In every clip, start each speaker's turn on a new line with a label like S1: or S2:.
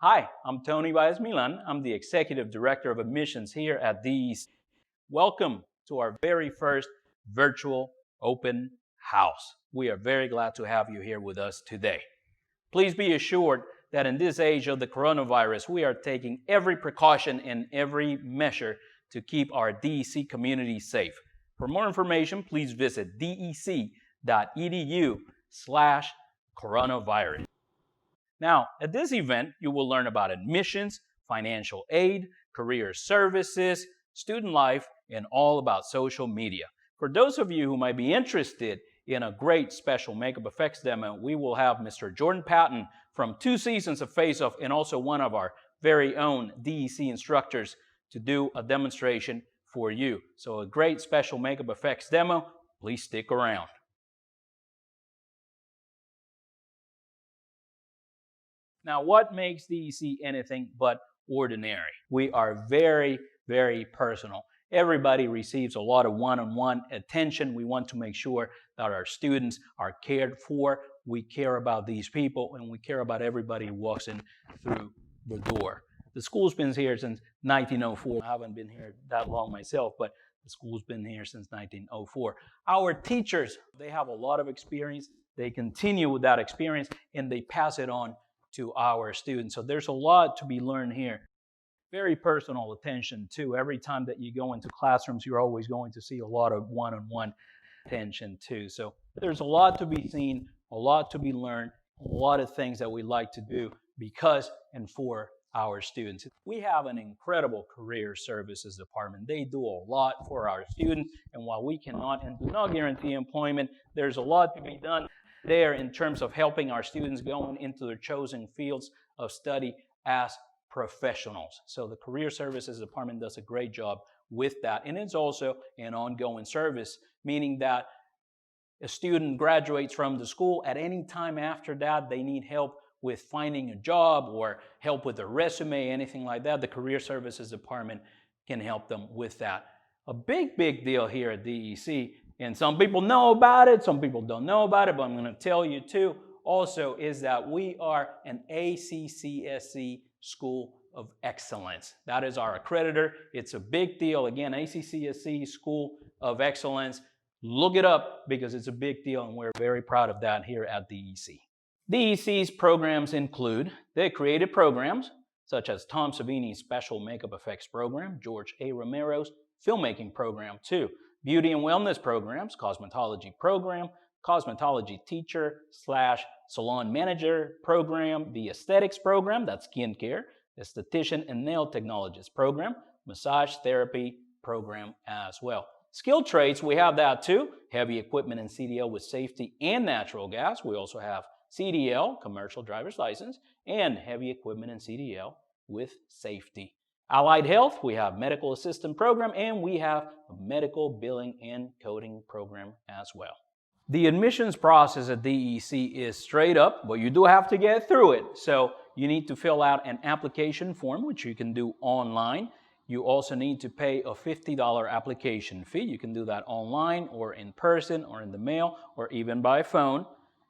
S1: Hi, I'm Tony Baez Milan. I'm the Executive Director of Admissions here at DEC. Welcome to our very first virtual open house. We are very glad to have you here with us today. Please be assured that in this age of the coronavirus, we are taking every precaution and every measure to keep our DEC community safe. For more information, please visit dec.edu/coronavirus. Now, at this event, you will learn about admissions, financial aid, career services, student life, and all about social media. For those of you who might be interested in a great special makeup effects demo, we will have Mr. Jordan Patton from 2 seasons of Face Off and also one of our very own DEC instructors to do a demonstration for you. So a great special makeup effects demo. Please stick around. Now, what makes DEC anything but ordinary? We are very, very personal. Everybody receives a lot of one-on-one attention. We want to make sure that our students are cared for. We care about these people, and we care about everybody who walks in through the door. The school's been here since 1904. I haven't been here that long myself, but the school's been here since 1904. Our teachers, they have a lot of experience. They continue with that experience, and they pass it on to our students. So there's a lot to be learned here. Very personal attention too. Every time that you go into classrooms, you're always going to see a lot of one-on-one attention too. So there's a lot to be seen, a lot to be learned, a lot of things that we like to do because and for our students. We have an incredible career services department. They do a lot for our students, and while we cannot and do not guarantee employment, there's a lot to be done there in terms of helping our students going into their chosen fields of study as professionals. So the Career Services Department does a great job with that. And it's also an ongoing service, meaning that a student graduates from the school at any time after that, they need help with finding a job or help with a resume, anything like that. The Career Services Department can help them with that. A big deal here at DEC, and some people know about it, some people don't know about it, but I'm going to tell you too, also is that we are an ACCSC School of Excellence. That is our accreditor. It's a big deal. Again, ACCSC School of Excellence. Look it up because it's a big deal, and we're very proud of that here at DEC. DEC's programs include the creative programs, such as Tom Savini's Special Makeup Effects Program, George A. Romero's Filmmaking Program too, Beauty and Wellness Programs, Cosmetology Program, Cosmetology Teacher / Salon Manager Program, the Aesthetics Program, that's skincare, Esthetician and Nail Technologist Program, Massage Therapy Program as well. Skilled trades, we have that too, Heavy Equipment and CDL with Safety and Natural Gas. We also have CDL, Commercial Driver's License, and Heavy Equipment and CDL with Safety. Allied Health, we have Medical Assistant Program, and we have a Medical Billing and Coding Program as well. The admissions process at DEC is straight up, but you do have to get through it. So you need to fill out an application form, which you can do online. You also need to pay a $50 application fee. You can do that online or in person or in the mail or even by phone.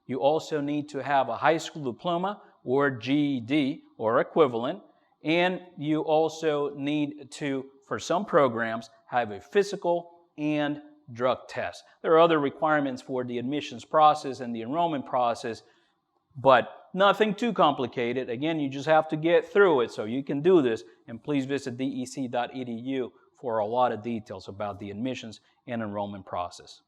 S1: You also need to have a high school diploma or GED or equivalent. And you also need to, for some programs, have a physical and drug test. There are other requirements for the admissions process and the enrollment process, but nothing too complicated. Again, you just have to get through it, so you can do this. And please visit dec.edu for a lot of details about the admissions and enrollment process.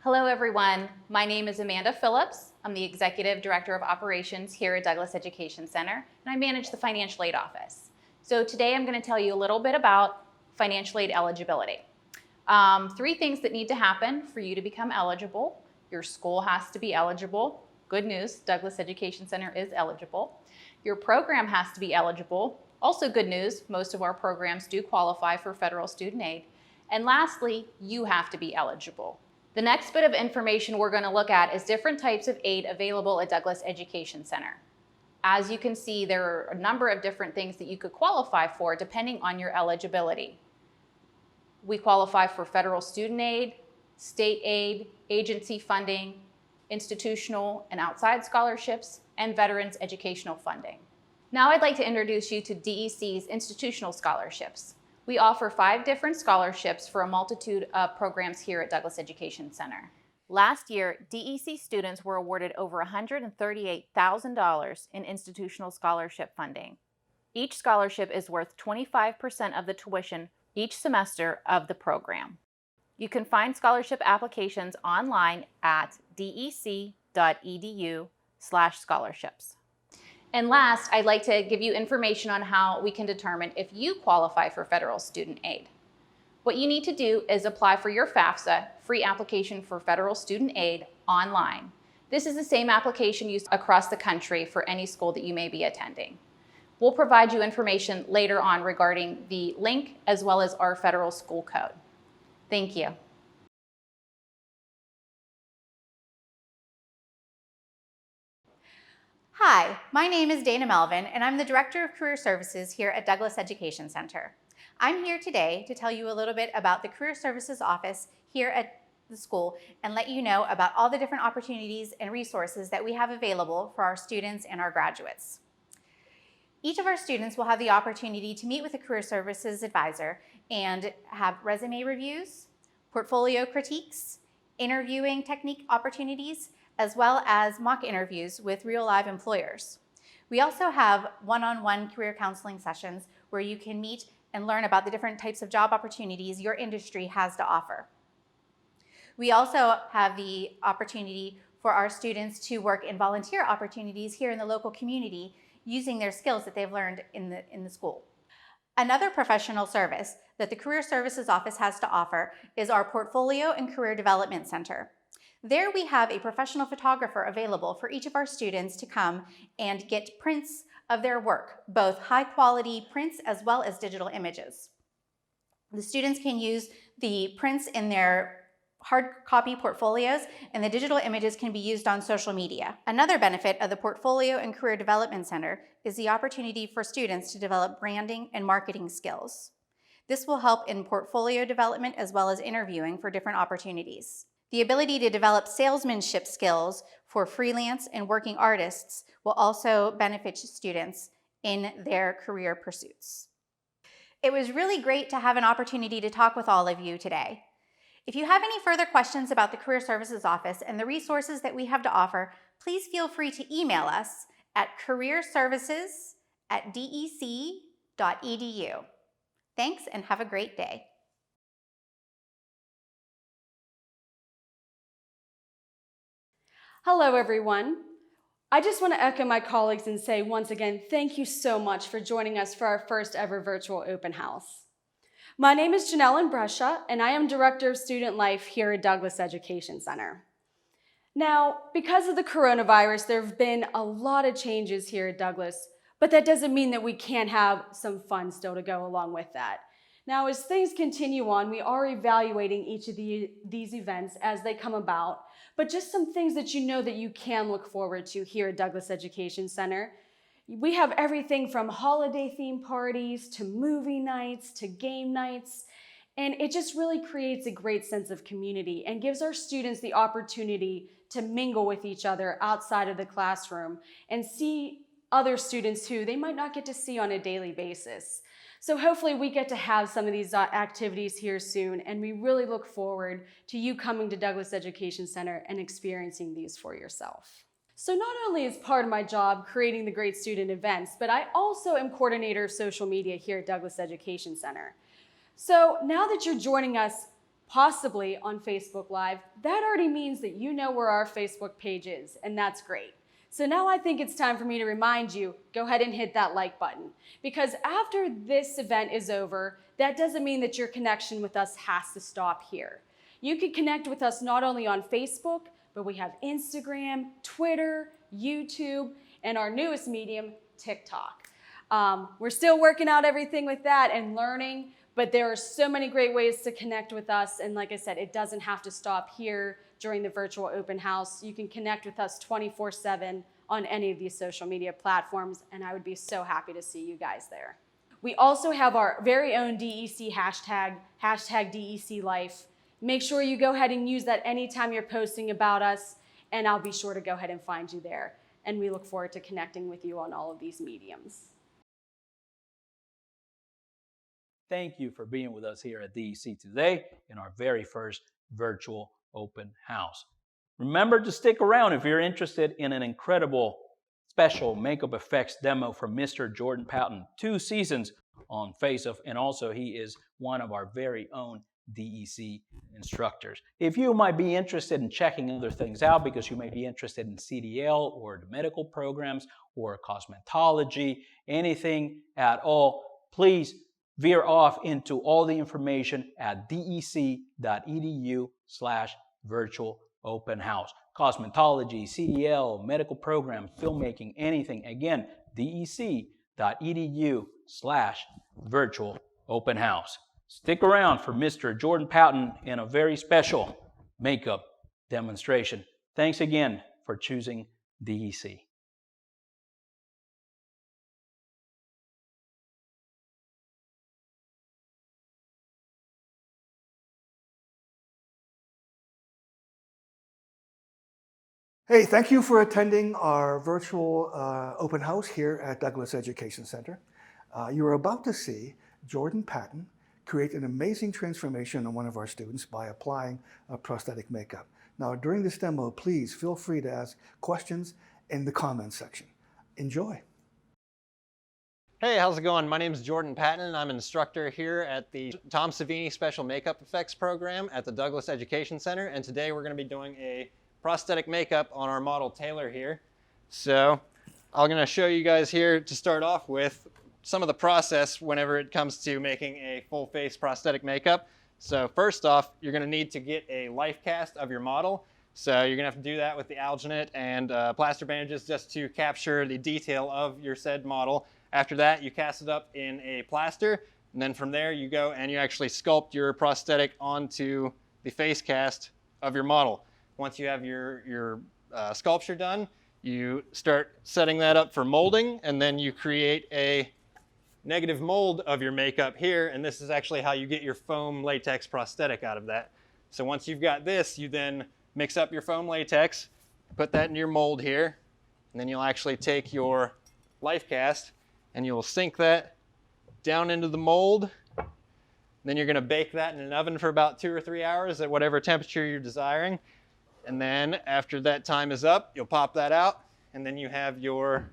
S2: Hello everyone, my name is Amanda Phillips. I'm the Executive Director of Operations here at Douglas Education Center, and I manage the Financial Aid Office. So today I'm going to tell you a little bit about financial aid eligibility. 3 things that need to happen for you to become eligible. Your school has to be eligible. Good news, Douglas Education Center is eligible. Your program has to be eligible. Also good news, most of our programs do qualify for federal student aid. And lastly, you have to be eligible. The next bit of information we're going to look at is different types of aid available at Douglas Education Center. As you can see, there are a number of different things that you could qualify for depending on your eligibility. We qualify for federal student aid, state aid, agency funding, institutional and outside scholarships, and veterans educational funding. Now I'd like to introduce you to DEC's institutional scholarships. We offer 5 different scholarships for a multitude of programs here at Douglas Education Center. Last year, DEC students were awarded over $138,000 in institutional scholarship funding. Each scholarship is worth 25% of the tuition each semester of the program. You can find scholarship applications online at dec.edu/scholarships. And last, I'd like to give you information on how we can determine if you qualify for federal student aid. What you need to do is apply for your FAFSA, free application for federal student aid, online. This is the same application used across the country for any school that you may be attending. We'll provide you information later on regarding the link as well as our federal school code. Thank you.
S3: Hi, my name is Dana Melvin, and I'm the Director of Career Services here at Douglas Education Center. I'm here today to tell you a little bit about the Career Services Office here at the school and let you know about all the different opportunities and resources that we have available for our students and our graduates. Each of our students will have the opportunity to meet with a Career Services advisor and have resume reviews, portfolio critiques, interviewing technique opportunities, as well as mock interviews with real live employers. We also have one-on-one career counseling sessions where you can meet and learn about the different types of job opportunities your industry has to offer. We also have the opportunity for our students to work in volunteer opportunities here in the local community using their skills that they've learned in the school. Another professional service that the Career Services Office has to offer is our Portfolio and Career Development Center. There we have a professional photographer available for each of our students to come and get prints of their work, both high quality prints as well as digital images. The students can use the prints in their hard copy portfolios, and the digital images can be used on social media. Another benefit of the Portfolio and Career Development Center is the opportunity for students to develop branding and marketing skills. This will help in portfolio development as well as interviewing for different opportunities. The ability to develop salesmanship skills for freelance and working artists will also benefit students in their career pursuits. It was really great to have an opportunity to talk with all of you today. If you have any further questions about the Career Services Office and the resources that we have to offer, please feel free to email us at careerservices@dec.edu. Thanks and have a great day.
S4: Hello, everyone. I just want to echo my colleagues and say once again, thank you so much for joining us for our first ever virtual open house. My name is Janelle Brescia, and I am Director of Student Life here at Douglas Education Center. Now, because of the coronavirus, there have been a lot of changes here at Douglas, but that doesn't mean that we can't have some fun still to go along with that. Now, as things continue on, we are evaluating each of these events as they come about, but just some things that you know that you can look forward to here at Douglas Education Center. We have everything from holiday theme parties to movie nights to game nights, and it just really creates a great sense of community and gives our students the opportunity to mingle with each other outside of the classroom and see other students who they might not get to see on a daily basis. So hopefully we get to have some of these activities here soon, and we really look forward to you coming to Douglas Education Center and experiencing these for yourself. So not only is part of my job creating the great student events, but I also am coordinator of social media here at Douglas Education Center. So now that you're joining us possibly on Facebook Live, that already means that you know where our Facebook page is, and that's great. So now I think it's time for me to remind you, go ahead and hit that like button. Because after this event is over, that doesn't mean that your connection with us has to stop here. You can connect with us not only on Facebook, but we have Instagram, Twitter, YouTube, and our newest medium, TikTok. We're still working out everything with that and learning, but there are so many great ways to connect with us. And like I said, it doesn't have to stop here during the virtual open house. You can connect with us 24/7 on any of these social media platforms, and I would be so happy to see you guys there. We also have our very own DEC hashtag DEC Life. Make sure you go ahead and use that anytime you're posting about us, and I'll be sure to go ahead and find you there. And we look forward to connecting with you on all of these mediums.
S1: Thank you for being with us here at DEC today in our very first virtual open house. Remember to stick around if you're interested in an incredible special makeup effects demo from Mr. Jordan Patton, 2 seasons on Face Off, and also he is one of our very own DEC instructors. If you might be interested in checking other things out because you may be interested in CDL or the medical programs or cosmetology, anything at all, please veer off into all the information at dec.edu/virtual open house. Cosmetology, CDL, medical programs, filmmaking, anything. Again, dec.edu/virtual open house. Stick around for Mr. Jordan Patton and a very special makeup demonstration. Thanks again for choosing DEC.
S5: Hey, thank you for attending our virtual open house here at Douglas Education Center. You're about to see Jordan Patton create an amazing transformation on one of our students by applying prosthetic makeup. Now, during this demo, please feel free to ask questions in the comments section. Enjoy.
S6: Hey, how's it going? My name is Jordan Patton, and I'm an instructor here at the Tom Savini Special Makeup Effects Program at the Douglas Education Center, and today we're going to be doing a prosthetic makeup on our model Taylor here. So I'm going to show you guys here to start off with some of the process whenever it comes to making a full face prosthetic makeup. So first off, you're going to need to get a life cast of your model. So you're going to have to do that with the alginate and plaster bandages just to capture the detail of your said model. After that, you cast it up in a plaster, and then from there you go and you actually sculpt your prosthetic onto the face cast of your model. Once you have your sculpture done, you start setting that up for molding, and then you create a negative mold of your makeup here, and this is actually how you get your foam latex prosthetic out of that. So once you've got this, you then mix up your foam latex, put that in your mold here, and then you'll actually take your life cast and you'll sink that down into the mold. Then you're going to bake that in an oven for about 2 or 3 hours at whatever temperature you're desiring. And then after that time is up, you'll pop that out, and then you have your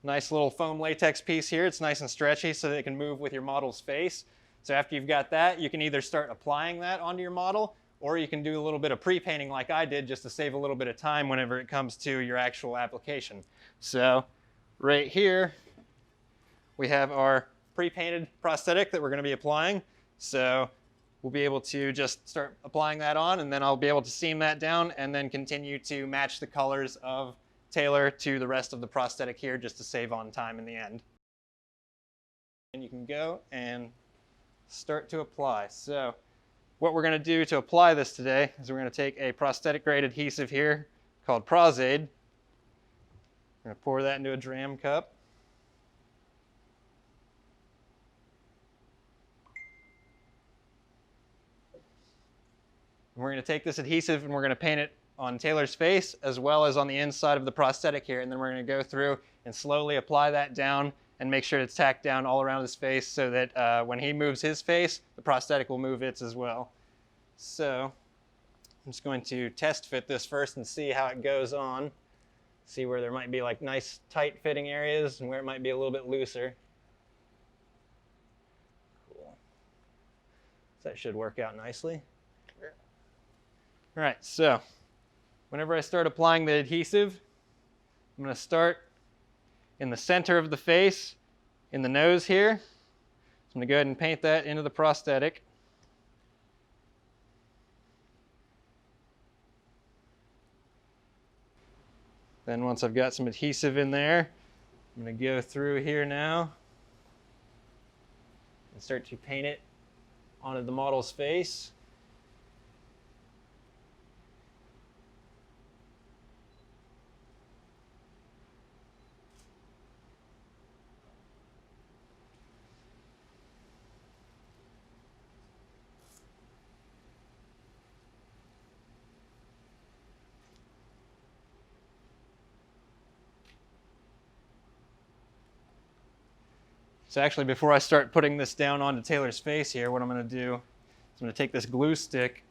S6: nice little foam latex piece here. It's nice and stretchy so that it can move with your model's face. So after you've got that, you can either start applying that onto your model, or you can do a little bit of pre-painting like I did just to save a little bit of time whenever it comes to your actual application. So right here, we have our pre-painted prosthetic that we're going to be applying. So we'll be able to just start applying that on, and then I'll be able to seam that down and then continue to match the colors of Taylor to the rest of the prosthetic here just to save on time in the end. And you can go and start to apply. So what we're going to do to apply this today is we're going to take a prosthetic grade adhesive here called Pros-Aid. We're going to pour that into a dram cup. We're going to take this adhesive and we're going to paint it on Taylor's face as well as on the inside of the prosthetic here, and then we're going to go through and slowly apply that down and make sure it's tacked down all around his face so that when he moves his face, the prosthetic will move its as well. So I'm just going to test fit this first and see how it goes on. See where there might be like nice tight fitting areas and where it might be a little bit looser. Cool. So that should work out nicely. All right, so whenever I start applying the adhesive, I'm going to start in the center of the face, in the nose here. So I'm going to go ahead and paint that into the prosthetic. Then once I've got some adhesive in there, I'm going to go through here now and start to paint it onto the model's face. So actually, before I start putting this down onto Taylor's face here, what I'm going to do is I'm going to take this glue stick.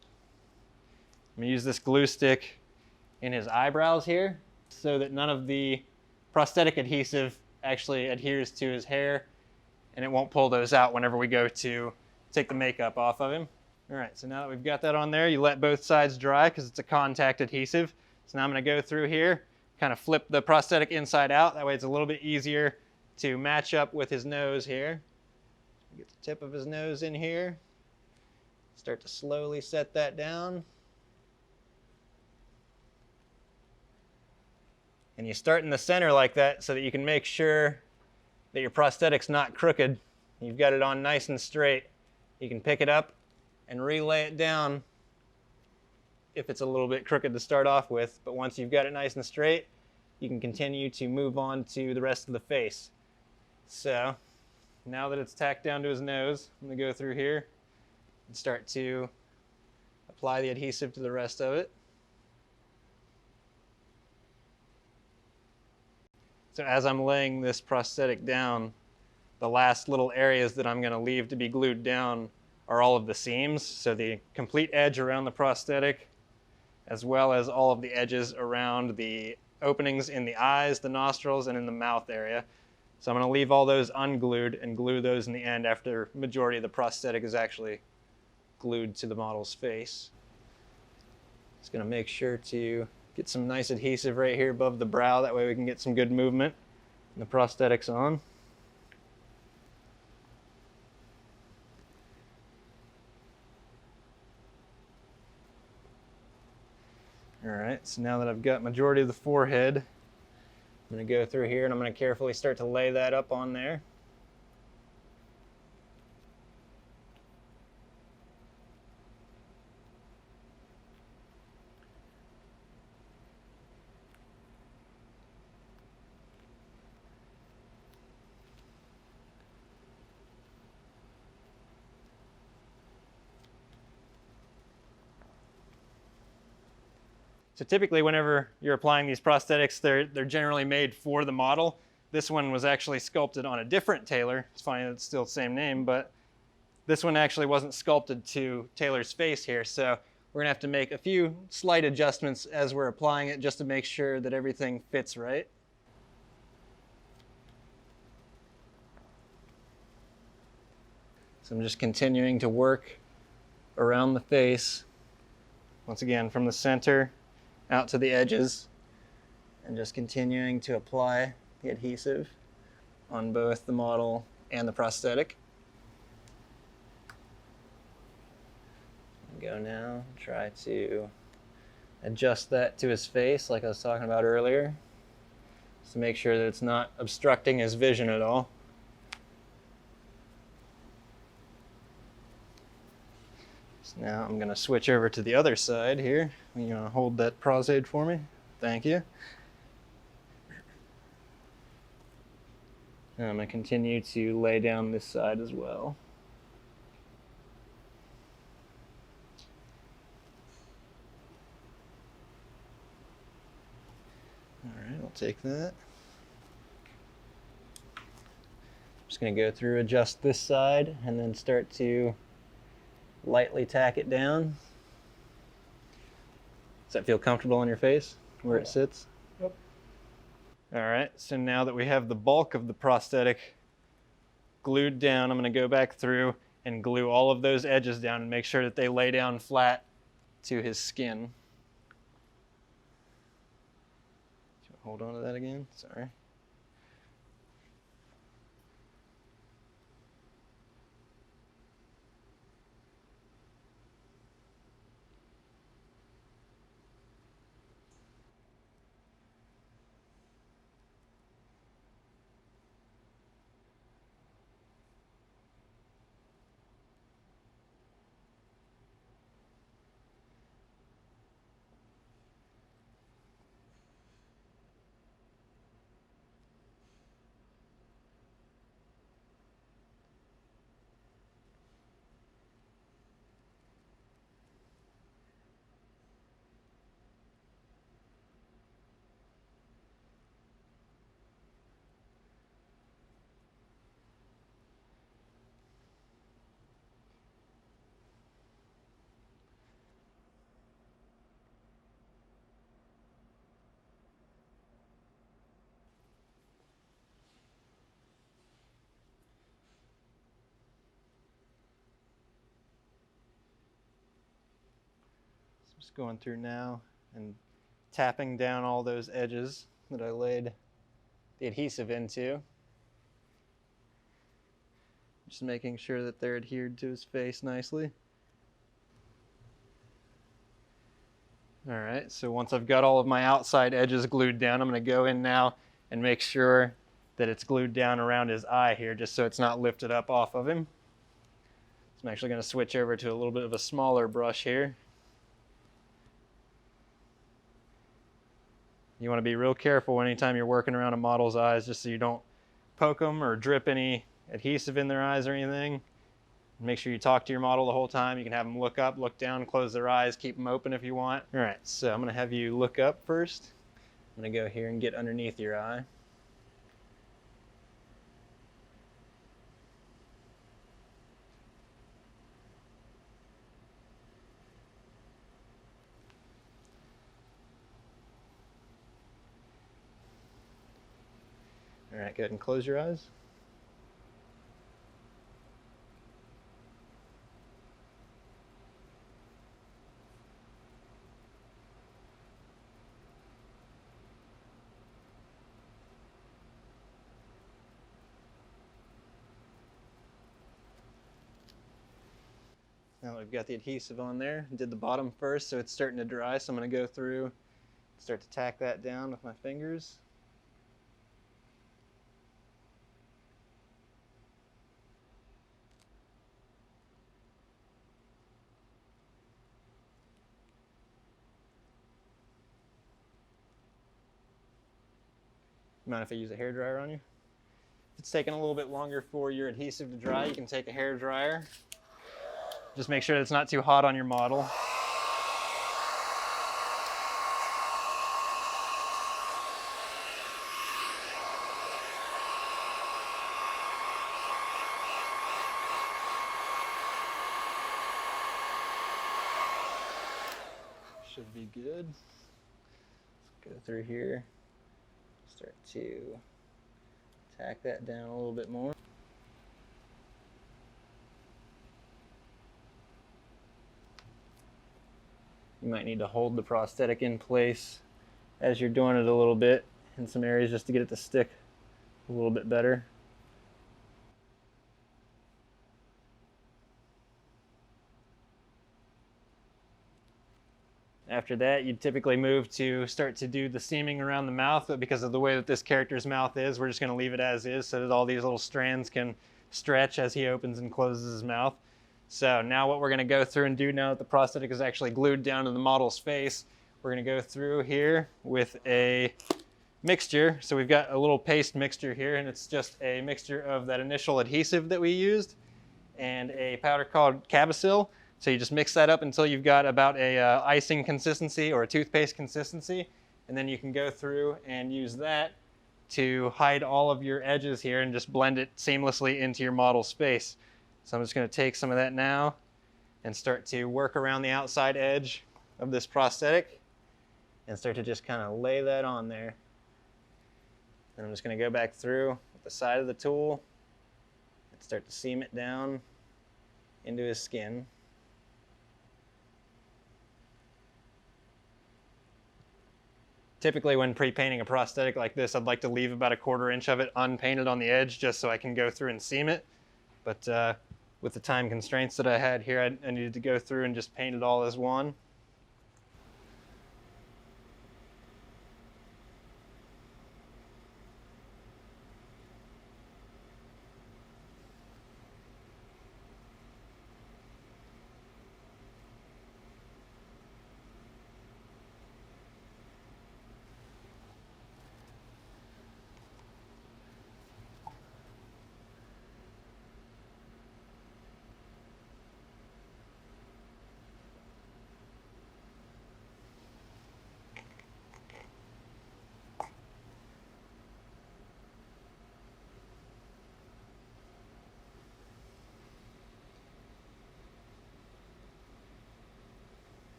S6: I'm going to use this glue stick in his eyebrows here so that none of the prosthetic adhesive actually adheres to his hair, and it won't pull those out whenever we go to take the makeup off of him. All right, so now that we've got that on there, you let both sides dry because it's a contact adhesive. So now I'm going to go through here, kind of flip the prosthetic inside out. That way it's a little bit easier to match up with his nose here. Get the tip of his nose in here. Start to slowly set that down. And you start in the center like that so that you can make sure that your prosthetic's not crooked. You've got it on nice and straight. You can pick it up and relay it down if it's a little bit crooked to start off with. But once you've got it nice and straight, you can continue to move on to the rest of the face. So now that it's tacked down to his nose, I'm going to go through here and start to apply the adhesive to the rest of it. So as I'm laying this prosthetic down, the last little areas that I'm going to leave to be glued down are all of the seams. So the complete edge around the prosthetic, as well as all of the edges around the openings in the eyes, the nostrils, and in the mouth area. So I'm going to leave all those unglued and glue those in the end after the majority of the prosthetic is actually glued to the model's face. Just going to make sure to get some nice adhesive right here above the brow. That way we can get some good movement and the prosthetic's on. All right, so now that I've got majority of the forehead, I'm going to go through here and I'm going to carefully start to lay that up on there. So typically whenever you're applying these prosthetics, they're generally made for the model. This one was actually sculpted on a different Taylor. It's funny that it's still the same name, but this one actually wasn't sculpted to Taylor's face here. So we're gonna have to make a few slight adjustments as we're applying it just to make sure that everything fits right. So I'm just continuing to work around the face. Once again, from the center out to the edges, and just continuing to apply the adhesive on both the model and the prosthetic. Go now, try to adjust that to his face like I was talking about earlier, just to make sure that it's not obstructing his vision at all. So now I'm going to switch over to the other side here. You going to hold that pros aid for me? Thank you. And I'm going to continue to lay down this side as well. All right, I'll take that. I'm just going to go through, adjust this side, and then start to lightly tack it down. Does that feel comfortable on your face where it sits?
S5: Yep.
S6: All right, so now that we have the bulk of the prosthetic glued down, I'm going to go back through and glue all of those edges down and make sure that they lay down flat to his skin. Hold on to that again, sorry. Just going through now and tapping down all those edges that I laid the adhesive into. Just making sure that they're adhered to his face nicely. All right, so once I've got all of my outside edges glued down, I'm going to go in now and make sure that it's glued down around his eye here, just so it's not lifted up off of him. So I'm actually going to switch over to a little bit of a smaller brush here. You want to be real careful anytime you're working around a model's eyes, just so you don't poke them or drip any adhesive in their eyes or anything. Make sure you talk to your model the whole time. You can have them look up, look down, close their eyes, keep them open if you want. All right, so I'm going to have you look up first. I'm going to go here and get underneath your eye. All right, go ahead and close your eyes. Now we've got the adhesive on there. Did the bottom first, so it's starting to dry, so I'm going to go through and start to tack that down with my fingers. Mind if I use a hairdryer on you? If it's taking a little bit longer for your adhesive to dry, you can take a hairdryer. Just make sure it's not too hot on your model. Should be good. Let's go through here. Start to tack that down a little bit more. You might need to hold the prosthetic in place as you're doing it a little bit in some areas just to get it to stick a little bit better. After that, you'd typically move to start to do the seaming around the mouth, but because of the way that this character's mouth is, we're just going to leave it as is so that all these little strands can stretch as he opens and closes his mouth. So now what we're going to go through and do now that the prosthetic is actually glued down to the model's face, we're going to go through here with a mixture. So we've got a little paste mixture here, and it's just a mixture of that initial adhesive that we used and a powder called Cabasil. So you just mix that up until you've got about a icing consistency or a toothpaste consistency, and then you can go through and use that to hide all of your edges here and just blend it seamlessly into your model's face. So I'm just going to take some of that now and start to work around the outside edge of this prosthetic and start to just kind of lay that on there. And I'm just going to go back through with the side of the tool and start to seam it down into his skin. Typically when pre-painting a prosthetic like this, I'd like to leave about a 1/4 inch of it unpainted on the edge just so I can go through and seam it. But with the time constraints that I had here, I needed to go through and just paint it all as one.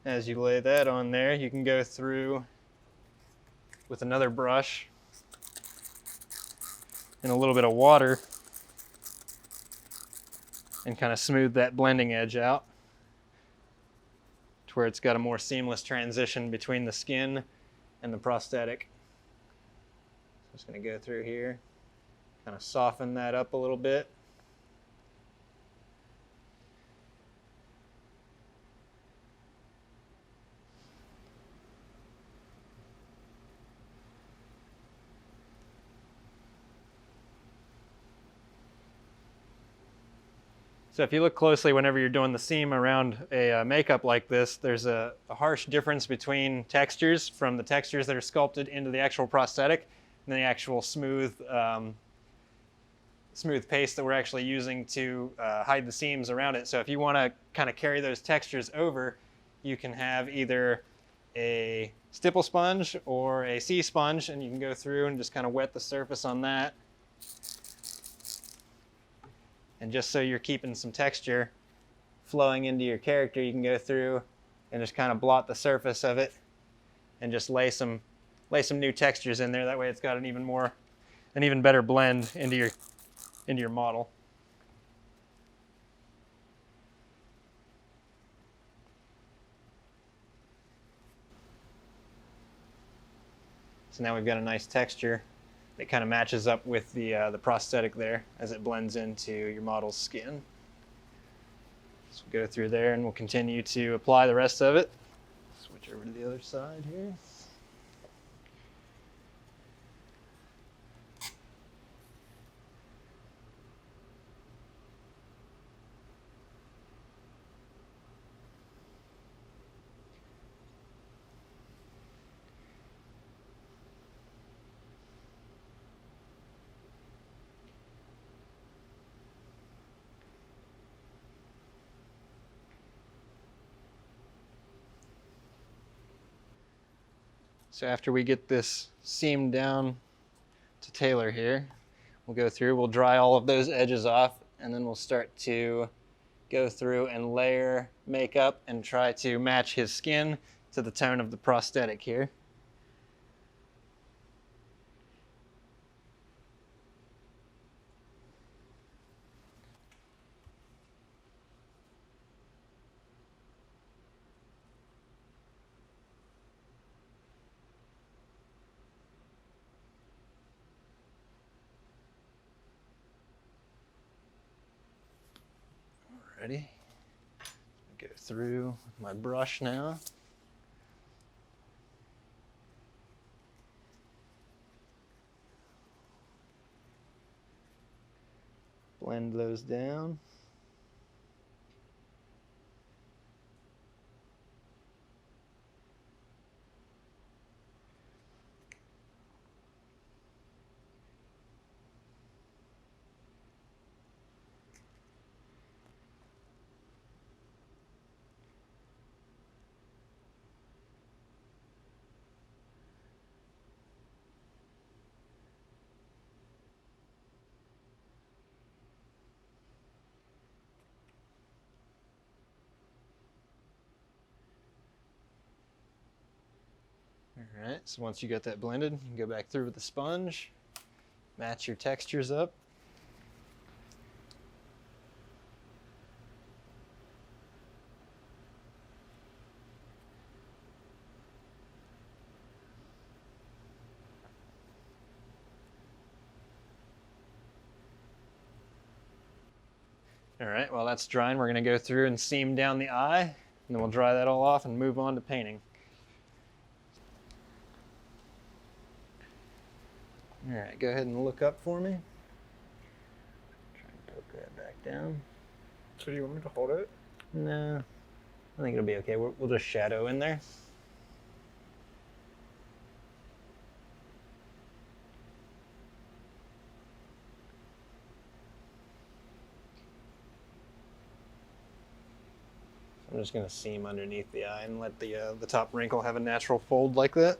S6: As you lay that on there, you can go through with another brush and a little bit of water and kind of smooth that blending edge out. where it's got a more seamless transition between the skin and the prosthetic. So I'm just going to go through here, kind of soften that up a little bit. So if you look closely whenever you're doing the seam around a makeup like this, there's a harsh difference between textures from the textures that are sculpted into the actual prosthetic and the actual smooth paste that we're actually using to hide the seams around it. So if you want to kind of carry those textures over, you can have either a stipple sponge or a C sponge, and you can go through and just kind of wet the surface on that. And just so you're keeping some texture flowing into your character, you can go through and just kind of blot the surface of it and just lay some new textures in there. That way it's got an even better blend into your model. So now we've got a nice texture that kind of matches up with the prosthetic there as it blends into your model's skin. So we'll go through there and we'll continue to apply the rest of it. Switch over to the other side here. So after we get this seamed down to tailor here, we'll go through, we'll dry all of those edges off, and then we'll start to go through and layer makeup and try to match his skin to the tone of the prosthetic here. Ready? Go through with my brush now. Blend those down. All right, so once you get that blended, you can go back through with the sponge, match your textures up. All right, while that's drying, we're going to go through and seam down the eye, and then we'll dry that all off and move on to painting. All right, go ahead and look up for me. Try and poke that back down.
S7: So do you want me to hold it?
S6: No, I think it'll be okay. We'll just shadow in there. I'm just going to seam underneath the eye and let the top wrinkle have a natural fold like that.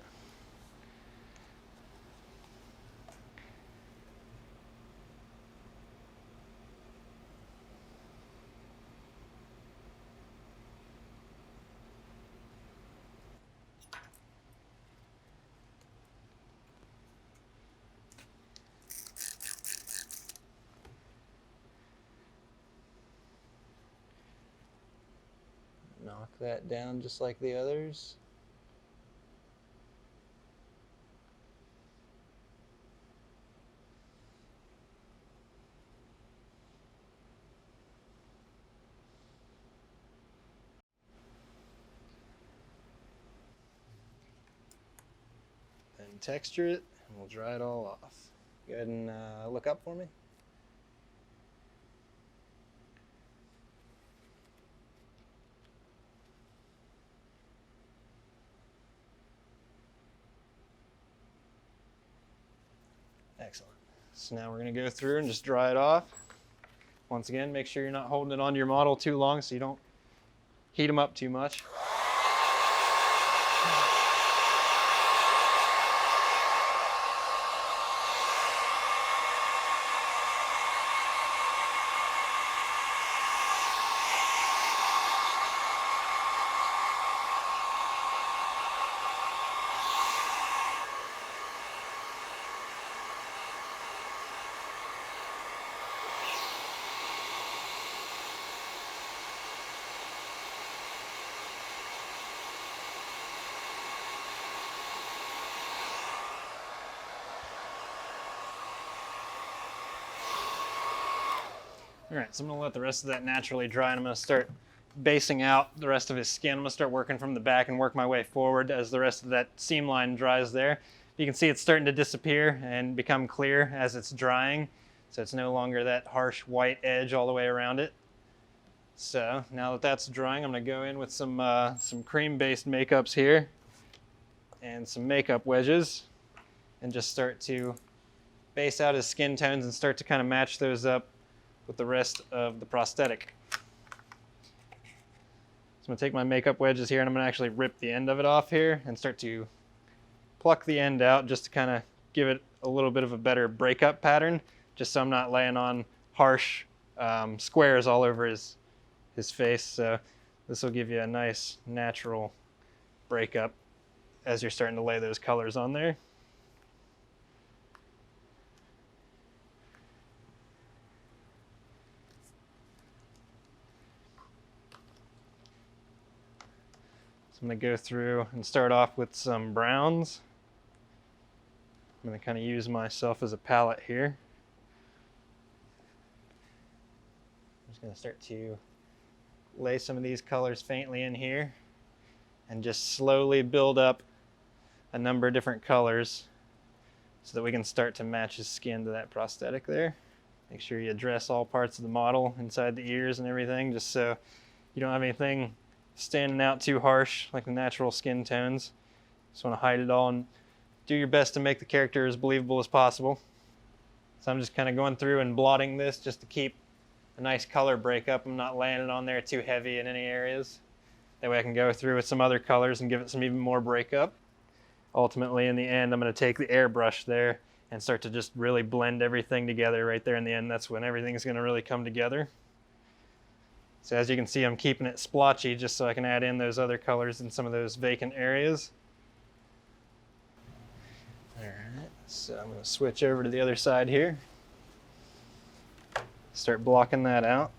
S6: Knock that down just like the others. Then texture it, and we'll dry it all off. Go ahead and look up for me. Excellent. So now we're going to go through and just dry it off. Once again, make sure you're not holding it onto your model too long so you don't heat them up too much. All right, so I'm gonna let the rest of that naturally dry, and I'm gonna start basing out the rest of his skin. I'm gonna start working from the back and work my way forward as the rest of that seam line dries there. You can see it's starting to disappear and become clear as it's drying, so it's no longer that harsh white edge all the way around it. So now that that's drying, I'm gonna go in with some cream-based makeups here and some makeup wedges and just start to base out his skin tones and start to kind of match those up with the rest of the prosthetic. So I'm going to take my makeup wedges here and I'm going to actually rip the end of it off here and start to pluck the end out just to kind of give it a little bit of a better breakup pattern, just so I'm not laying on harsh squares all over his face. So this will give you a nice natural breakup as you're starting to lay those colors on there. So I'm going to go through and start off with some browns. I'm going to kind of use myself as a palette here. I'm just going to start to lay some of these colors faintly in here and just slowly build up a number of different colors so that we can start to match his skin to that prosthetic there. Make sure you address all parts of the model inside the ears and everything, just so you don't have anything standing out too harsh like the natural skin tones. Just want to hide it all and do your best to make the character as believable as possible. So I'm just kind of going through and blotting this just to keep a nice color breakup. I'm not laying it on there too heavy in any areas. That way I can go through with some other colors and give it some even more breakup. Ultimately, in the end, I'm going to take the airbrush there and start to just really blend everything together right there in the end. That's when everything's going to really come together. So as you can see, I'm keeping it splotchy just so I can add in those other colors in some of those vacant areas. All right, so I'm going to switch over to the other side here. Start blocking that out.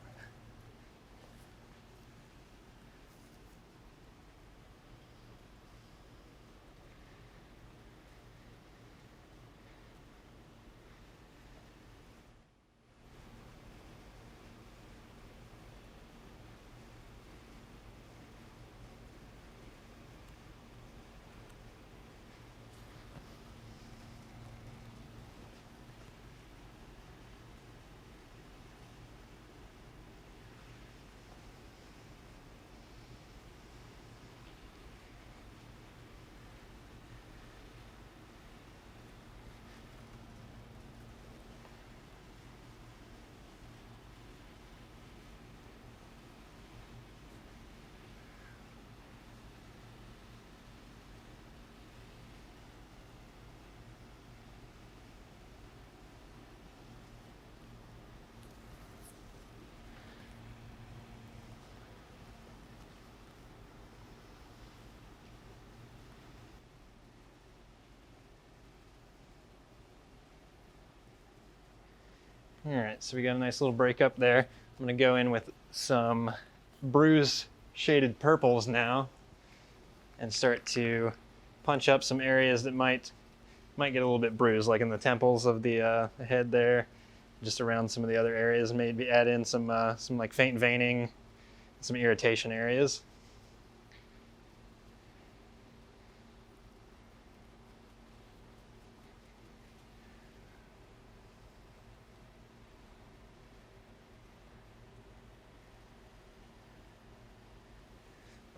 S6: All right, so we got a nice little break up there. I'm gonna go in with some bruise shaded purples now and start to punch up some areas that might get a little bit bruised, like in the temples of the head there, just around some of the other areas. Maybe add in some like faint veining, some irritation areas.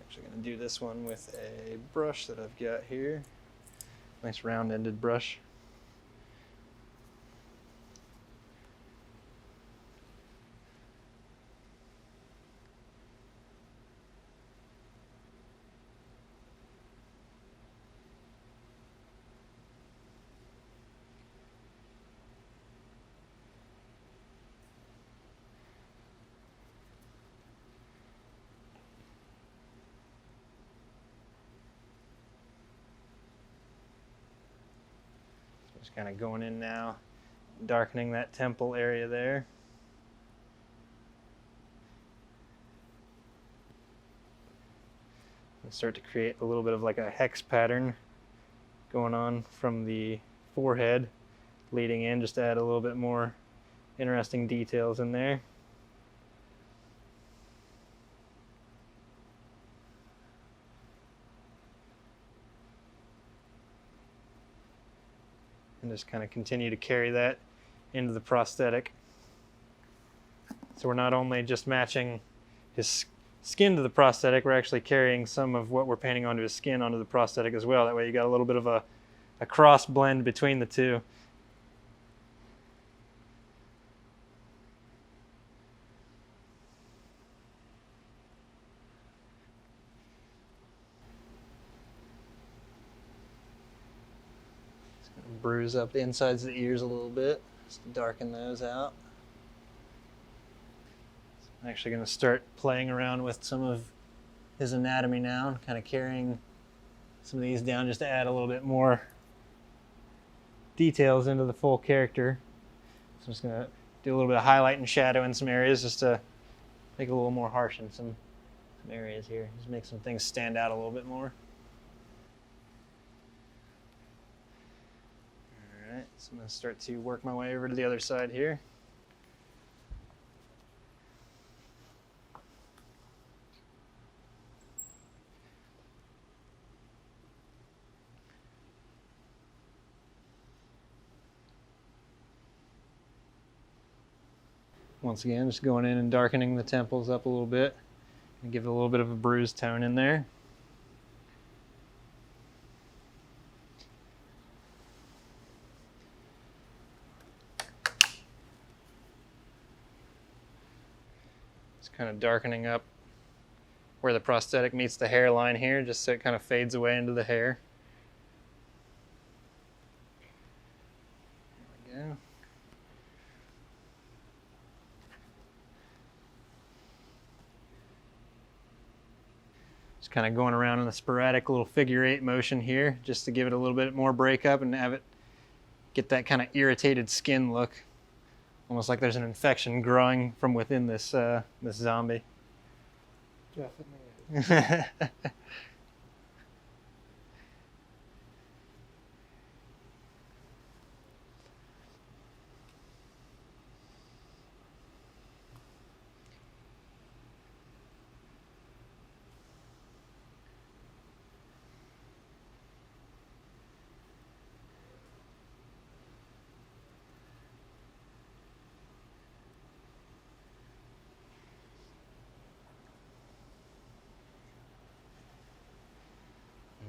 S6: Actually going to do this one with a brush that I've got here. Nice round-ended brush. Just kind of going in now, darkening that temple area there. And start to create a little bit of like a hex pattern going on from the forehead, leading in, just to add a little bit more interesting details in there. And just kind of continue to carry that into the prosthetic. So we're not only just matching his skin to the prosthetic, we're actually carrying some of what we're painting onto his skin onto the prosthetic as well. That way you got a little bit of a cross blend between the two. Bruise up the insides of the ears a little bit, just to darken those out. So I'm actually going to start playing around with some of his anatomy now, and kind of carrying some of these down just to add a little bit more details into the full character. So I'm just going to do a little bit of highlight and shadow in some areas just to make it a little more harsh in some areas here. Just make some things stand out a little bit more. Alright, so I'm going to start to work my way over to the other side here. Once again, just going in and darkening the temples up a little bit and give it a little bit of a bruised tone in there. Kind of darkening up where the prosthetic meets the hairline here, just so it kind of fades away into the hair. There we go. Just kind of going around in a sporadic little figure 8 motion here, just to give it a little bit more breakup and have it get that kind of irritated skin look. Almost like there's an infection growing from within this this zombie.
S7: Definitely.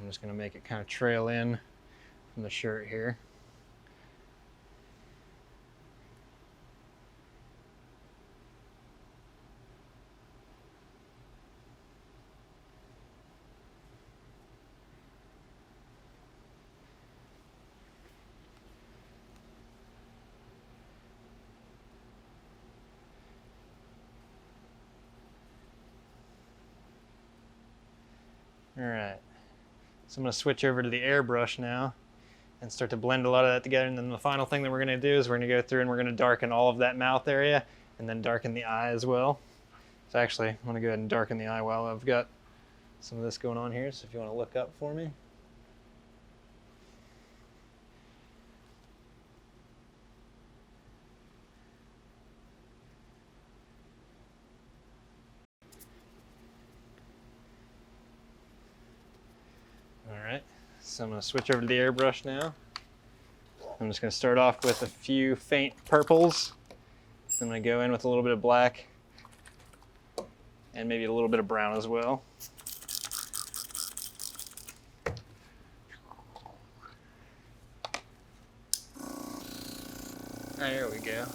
S6: I'm just going to make it kind of trail in from the shirt here. All right. So I'm going to switch over to the airbrush now and start to blend a lot of that together. And then the final thing that we're going to do is we're going to go through and we're going to darken all of that mouth area and then darken the eye as well. So actually, I'm going to go ahead and darken the eye while I've got some of this going on here. So if you want to look up for me. Alright, so I'm going to switch over to the airbrush now. I'm just going to start off with a few faint purples. I'm going to go in with a little bit of black and maybe a little bit of brown as well. There we go.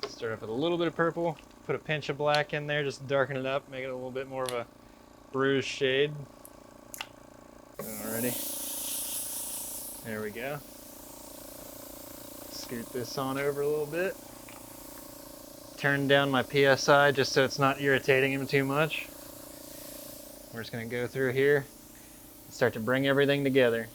S6: Start off with a little bit of purple, put a pinch of black in there, just darken it up, make it a little bit more of a bruised shade. Alrighty. There we go. Scoot this on over a little bit. Turn down my PSI just so it's not irritating him too much. We're just going to go through here and start to bring everything together.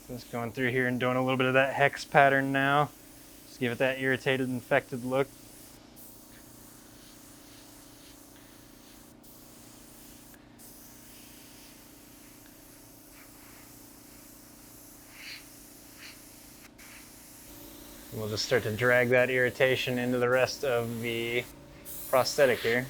S6: Just going through here and doing a little bit of that hex pattern now. Just give it that irritated, infected look. And we'll just start to drag that irritation into the rest of the prosthetic here.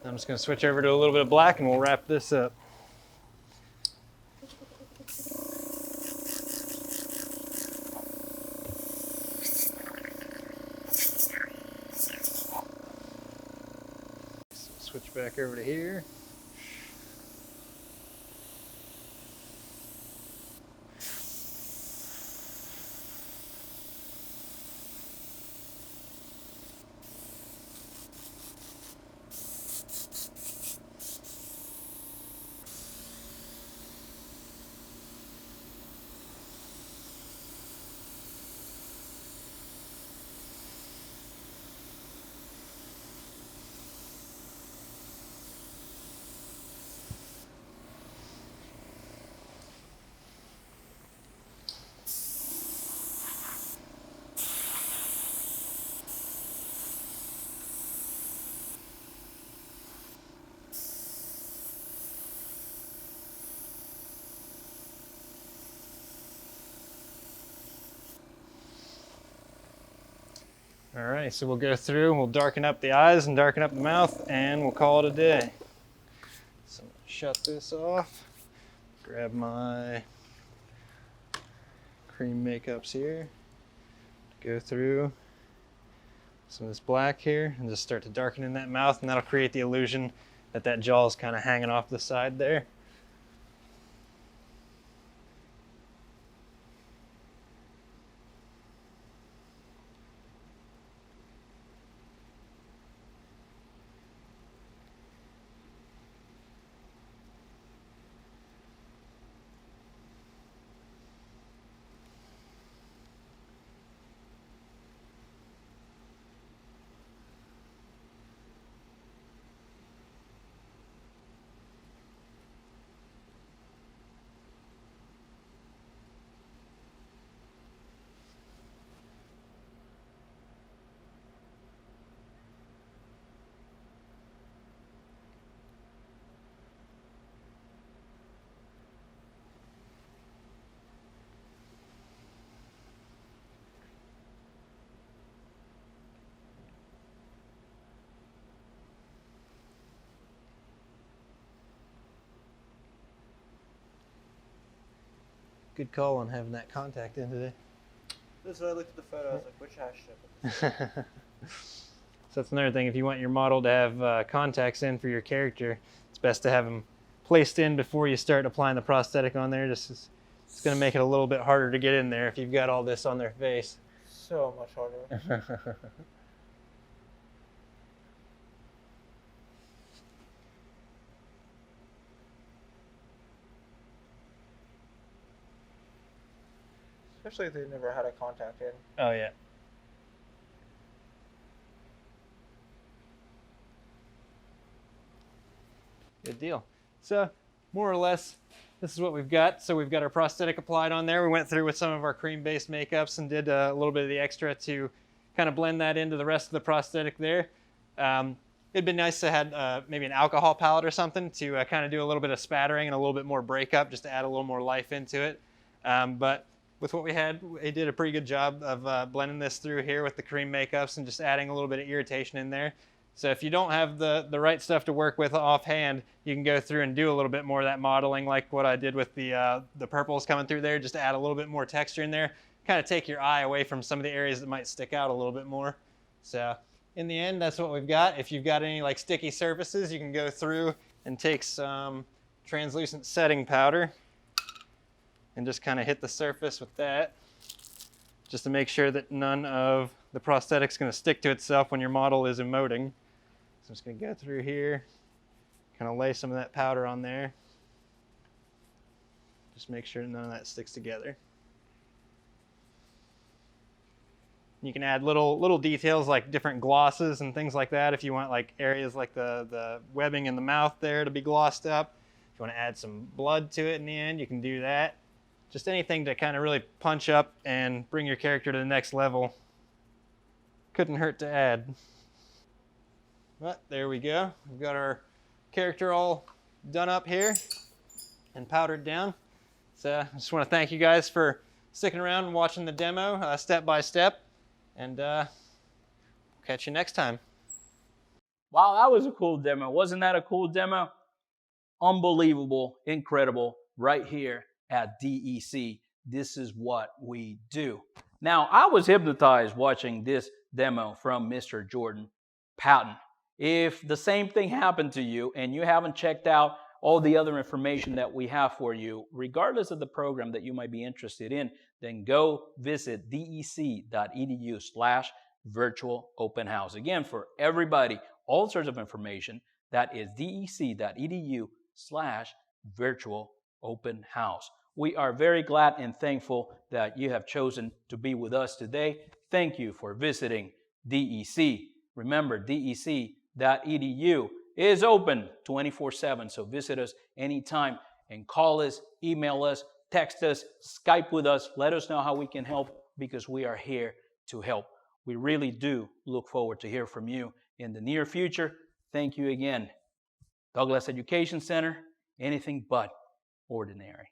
S6: I'm just going to switch over to a little bit of black and we'll wrap this up. Switch back over to here. All right, so we'll go through, we'll darken up the eyes and darken up the mouth, and we'll call it a day. So I'm gonna shut this off, grab my cream makeups here, go through some of this black here, and just start to darken in that mouth, and that'll create the illusion that that jaw is kind of hanging off the side there. Good call on having that contact in today.
S7: That's why I looked at the photo. I was like, which eye should I put?
S6: So that's another thing. If you want your model to have contacts in for your character, it's best to have them placed in before you start applying the prosthetic on there. It's going to make it a little bit harder to get in there if you've got all this on their face.
S7: So much harder. Especially if they've never had a contact in.
S6: Oh, yeah. Good deal. So, more or less, this is what we've got. So we've got our prosthetic applied on there. We went through with some of our cream-based makeups and did a little bit of the extra to kind of blend that into the rest of the prosthetic there. It'd been nice to have maybe an alcohol palette or something to kind of do a little bit of spattering and a little bit more breakup just to add a little more life into it. But with what we had, they did a pretty good job of blending this through here with the cream makeups and just adding a little bit of irritation in there. So if you don't have the right stuff to work with offhand, you can go through and do a little bit more of that modeling like what I did with the purples coming through there, just to add a little bit more texture in there, kind of take your eye away from some of the areas that might stick out a little bit more. So in the end, that's what we've got. If you've got any like sticky surfaces, you can go through and take some translucent setting powder and just kind of hit the surface with that, just to make sure that none of the prosthetic's going to stick to itself when your model is emoting. So I'm just going to go through here, kind of lay some of that powder on there. Just make sure none of that sticks together. You can add little details like different glosses and things like that if you want like areas like the webbing in the mouth there to be glossed up. If you want to add some blood to it in the end, you can do that. Just anything to kind of really punch up and bring your character to the next level. Couldn't hurt to add. But there we go. We've got our character all done up here and powdered down. So I just want to thank you guys for sticking around and watching the demo step by step. And catch you next time.
S1: Wow, that was a cool demo. Wasn't that a cool demo? Unbelievable, incredible, right here at DEC. This is what we do. Now, I was hypnotized watching this demo from Mr. Jordan Patton. If the same thing happened to you and you haven't checked out all the other information that we have for you, regardless of the program that you might be interested in, then go visit dec.edu/virtual open house. Again, for everybody, all sorts of information, that is dec.edu/virtual open house. We are very glad and thankful that you have chosen to be with us today. Thank you for visiting DEC. Remember, dec.edu is open 24/7, so visit us anytime and call us, email us, text us, Skype with us. Let us know how we can help, because we are here to help. We really do look forward to hear from you in the near future. Thank you again. Douglas Education Center, anything but ordinary.